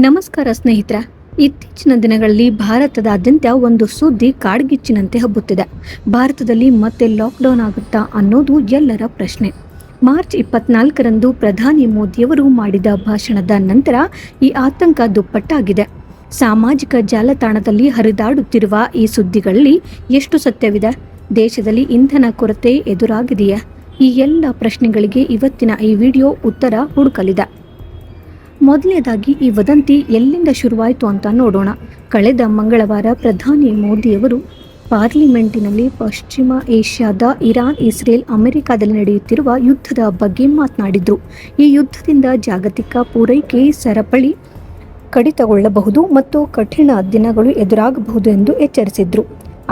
ನಮಸ್ಕಾರ ಸ್ನೇಹಿತರೆ. ಇತ್ತೀಚಿನ ದಿನಗಳಲ್ಲಿ ಭಾರತದಾದ್ಯಂತ ಒಂದು ಸುದ್ದಿ ಕಾಡ್ಗಿಚ್ಚಿನಂತೆ ಹಬ್ಬುತ್ತಿದೆ. ಭಾರತದಲ್ಲಿ ಮತ್ತೆ ಲಾಕ್ಡೌನ್ ಆಗುತ್ತಾ ಅನ್ನೋದು ಎಲ್ಲರ ಪ್ರಶ್ನೆ. ಮಾರ್ಚ್ 24ರಂದು ಪ್ರಧಾನಿ ಮೋದಿಯವರು ಮಾಡಿದ ಭಾಷಣದ ನಂತರ ಈ ಆತಂಕ ದುಪ್ಪಟ್ಟಾಗಿದೆ. ಸಾಮಾಜಿಕ ಜಾಲತಾಣದಲ್ಲಿ ಹರಿದಾಡುತ್ತಿರುವ ಈ ಸುದ್ದಿಗಳಲ್ಲಿ ಎಷ್ಟು ಸತ್ಯವಿದೆ? ದೇಶದಲ್ಲಿ ಇಂಧನ ಕೊರತೆ ಎದುರಾಗಿದೆಯೇ? ಈ ಎಲ್ಲ ಪ್ರಶ್ನೆಗಳಿಗೆ ಇವತ್ತಿನ ಈ ವಿಡಿಯೋ ಉತ್ತರ ಹುಡುಕಲಿದೆ. ಮೊದಲನೇದಾಗಿ ಈ ವದಂತಿ ಎಲ್ಲಿಂದ ಶುರುವಾಯಿತು ಅಂತ ನೋಡೋಣ. ಕಳೆದ ಮಂಗಳವಾರ ಪ್ರಧಾನಿ ಮೋದಿಯವರು ಪಾರ್ಲಿಮೆಂಟಿನಲ್ಲಿ ಪಶ್ಚಿಮ ಏಷ್ಯಾದ ಇರಾನ್, ಇಸ್ರೇಲ್, ಅಮೆರಿಕಾದಲ್ಲಿ ನಡೆಯುತ್ತಿರುವ ಯುದ್ಧದ ಬಗ್ಗೆ ಮಾತನಾಡಿದರು. ಈ ಯುದ್ಧದಿಂದ ಜಾಗತಿಕ ಪೂರೈಕೆ ಸರಪಳಿ ಕಡಿತಗೊಳ್ಳಬಹುದು ಮತ್ತು ಕಠಿಣ ದಿನಗಳು ಎದುರಾಗಬಹುದು ಎಂದು ಎಚ್ಚರಿಸಿದರು.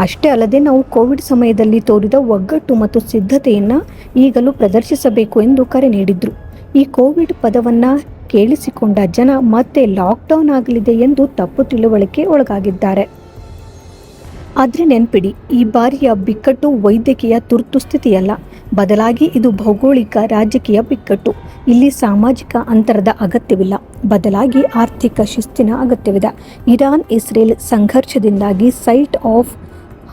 ಅಷ್ಟೇ ಅಲ್ಲದೆ ನಾವು ಕೋವಿಡ್ ಸಮಯದಲ್ಲಿ ತೋರಿದ ಒಗ್ಗಟ್ಟು ಮತ್ತು ಸಿದ್ಧತೆಯನ್ನು ಈಗಲೂ ಪ್ರದರ್ಶಿಸಬೇಕು ಎಂದು ಕರೆ ನೀಡಿದರು. ಈ ಕೋವಿಡ್ ಪದವನ್ನು ಕೇಳಿಸಿಕೊಂಡ ಜನ ಮತ್ತೆ ಲಾಕ್ಡೌನ್ ಆಗಲಿದೆ ಎಂದು ತಪ್ಪು ತಿಳುವಳಿಕೆ ಒಳಗಾಗಿದ್ದಾರೆ. ಆದರೆ ನೆನ್ಪಿಡಿ, ಈ ಬಾರಿಯ ಬಿಕ್ಕಟ್ಟು ವೈದ್ಯಕೀಯ ತುರ್ತು ಸ್ಥಿತಿಯಲ್ಲ, ಬದಲಾಗಿ ಇದು ಭೌಗೋಳಿಕ ರಾಜಕೀಯ ಬಿಕ್ಕಟ್ಟು. ಇಲ್ಲಿ ಸಾಮಾಜಿಕ ಅಂತರದ ಅಗತ್ಯವಿಲ್ಲ, ಬದಲಾಗಿ ಆರ್ಥಿಕ ಶಿಸ್ತಿನ ಅಗತ್ಯವಿದೆ. ಇರಾನ್ ಇಸ್ರೇಲ್ ಸಂಘರ್ಷದಿಂದಾಗಿ ಸೈಟ್ ಆಫ್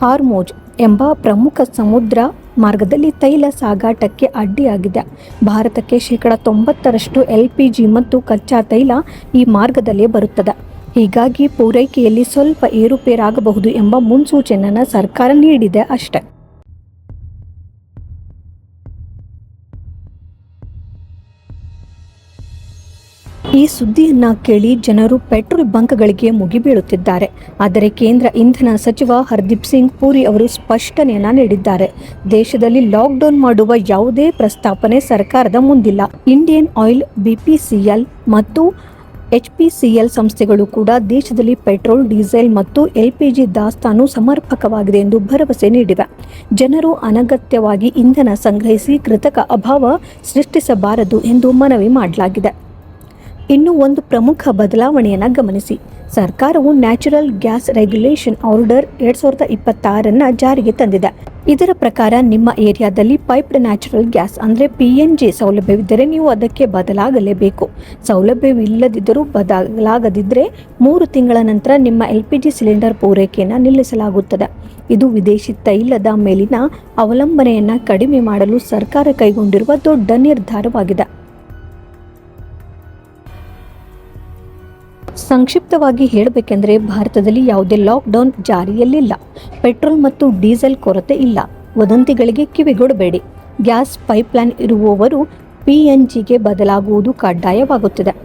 ಹಾರ್ಮೋಜ್ ಎಂಬ ಪ್ರಮುಖ ಸಮುದ್ರ ಮಾರ್ಗದಲ್ಲಿ ತೈಲ ಸಾಗಾಟಕ್ಕೆ ಅಡ್ಡಿಯಾಗಿದೆ. ಭಾರತಕ್ಕೆ 90% LPG ಮತ್ತು ಕಚ್ಚಾ ತೈಲ ಈ ಮಾರ್ಗದಲ್ಲೇ ಬರುತ್ತದೆ. ಹೀಗಾಗಿ ಪೂರೈಕೆಯಲ್ಲಿ ಸ್ವಲ್ಪ ಏರುಪೇರಾಗಬಹುದು ಎಂಬ ಮುನ್ಸೂಚನೆಯನ್ನು ಸರ್ಕಾರ ನೀಡಿದೆ ಅಷ್ಟೇ. ಈ ಸುದ್ದಿಯನ್ನ ಕೇಳಿ ಜನರು ಪೆಟ್ರೋಲ್ ಬಂಕ್ಗಳಿಗೆ ಮುಗಿಬೀಳುತ್ತಿದ್ದಾರೆ. ಆದರೆ ಕೇಂದ್ರ ಇಂಧನ ಸಚಿವ ಹರ್ದೀಪ್ ಸಿಂಗ್ ಪುರಿ ಅವರು ಸ್ಪಷ್ಟನೆಯನ್ನ ನೀಡಿದ್ದಾರೆ. ದೇಶದಲ್ಲಿ ಲಾಕ್ಡೌನ್ ಮಾಡುವ ಯಾವುದೇ ಪ್ರಸ್ತಾಪನೆ ಸರ್ಕಾರದ ಮುಂದಿಲ್ಲ. ಇಂಡಿಯನ್ ಆಯಿಲ್, BPCL ಮತ್ತು HPCL ಸಂಸ್ಥೆಗಳು ಕೂಡ ದೇಶದಲ್ಲಿ ಪೆಟ್ರೋಲ್, ಡೀಸೆಲ್ ಮತ್ತು LPG ದಾಸ್ತಾನು ಸಮರ್ಪಕವಾಗಿದೆ ಎಂದು ಭರವಸೆ ನೀಡಿವೆ. ಜನರು ಅನಗತ್ಯವಾಗಿ ಇಂಧನ ಸಂಗ್ರಹಿಸಿ ಕೃತಕ ಅಭಾವ ಸೃಷ್ಟಿಸಬಾರದು ಎಂದು ಮನವಿ ಮಾಡಲಾಗಿದೆ. ಇನ್ನು ಒಂದು ಪ್ರಮುಖ ಬದಲಾವಣೆಯನ್ನು ಗಮನಿಸಿ. ಸರ್ಕಾರವು ನ್ಯಾಚುರಲ್ ಗ್ಯಾಸ್ ರೆಗ್ಯುಲೇಷನ್ ಆರ್ಡರ್ 2026 ಜಾರಿಗೆ ತಂದಿದೆ. ಇದರ ಪ್ರಕಾರ ನಿಮ್ಮ ಏರಿಯಾದಲ್ಲಿ ಪೈಪ್ಡ್ ನ್ಯಾಚುರಲ್ ಗ್ಯಾಸ್ ಅಂದರೆ PNG ಸೌಲಭ್ಯವಿದ್ದರೆ ನೀವು ಅದಕ್ಕೆ ಬದಲಾಗಲೇಬೇಕು. ಸೌಲಭ್ಯವಿಲ್ಲದಿದ್ದರೂ ಬದಲಾಗದಿದ್ದರೆ 3 ತಿಂಗಳ ನಂತರ ನಿಮ್ಮ LPG ಸಿಲಿಂಡರ್ ಪೂರೈಕೆಯನ್ನು ನಿಲ್ಲಿಸಲಾಗುತ್ತದೆ. ಇದು ವಿದೇಶಿ ತೈಲದ ಮೇಲಿನ ಅವಲಂಬನೆಯನ್ನು ಕಡಿಮೆ ಮಾಡಲು ಸರ್ಕಾರ ಕೈಗೊಂಡಿರುವ ದೊಡ್ಡ ನಿರ್ಧಾರವಾಗಿದೆ. ಸಂಕ್ಷಿಪ್ತವಾಗಿ ಹೇಳಬೇಕೆಂದರೆ ಭಾರತದಲ್ಲಿ ಯಾವುದೇ ಲಾಕ್ಡೌನ್ ಜಾರಿಯಲ್ಲಿಲ್ಲ. ಪೆಟ್ರೋಲ್ ಮತ್ತು ಡೀಸೆಲ್ ಕೊರತೆ ಇಲ್ಲ. ವದಂತಿಗಳಿಗೆ ಕಿವಿಗೊಡಬೇಡಿ. ಗ್ಯಾಸ್ ಪೈಪ್ಲೈನ್ ಇರುವವರು PNGಗೆ ಬದಲಾಗುವುದು ಕಡ್ಡಾಯವಾಗುತ್ತದೆ.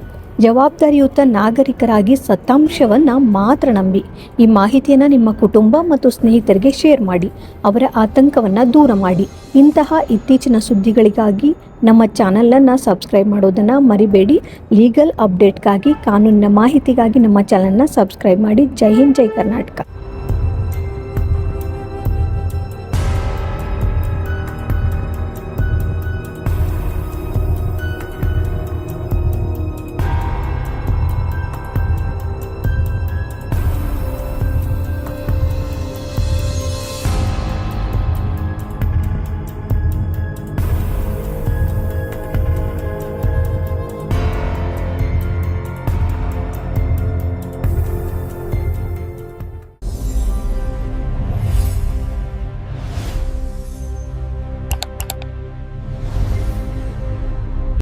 ಜವಾಬ್ದಾರಿಯುತ ನಾಗರಿಕರಾಗಿ ಸತ್ಯಾಂಶವನ್ನು ಮಾತ್ರ ನಂಬಿ. ಈ ಮಾಹಿತಿಯನ್ನು ನಿಮ್ಮ ಕುಟುಂಬ ಮತ್ತು ಸ್ನೇಹಿತರಿಗೆ ಶೇರ್ ಮಾಡಿ. ಅವರ ಆತಂಕವನ್ನು ದೂರ ಮಾಡಿ. ಇಂತಹ ಇತ್ತೀಚಿನ ಸುದ್ದಿಗಳಿಗಾಗಿ ನಮ್ಮ ಚಾನಲನ್ನು ಸಬ್ಸ್ಕ್ರೈಬ್ ಮಾಡೋದನ್ನು ಮರಿಬೇಡಿ. ಲೀಗಲ್ ಅಪ್ಡೇಟ್ಗಾಗಿ, ಕಾನೂನಿನ ಮಾಹಿತಿಗಾಗಿ ನಮ್ಮ ಚಾನಲನ್ನು ಸಬ್ಸ್ಕ್ರೈಬ್ ಮಾಡಿ. ಜೈ ಹಿಂದ್, ಜೈ ಕರ್ನಾಟಕ.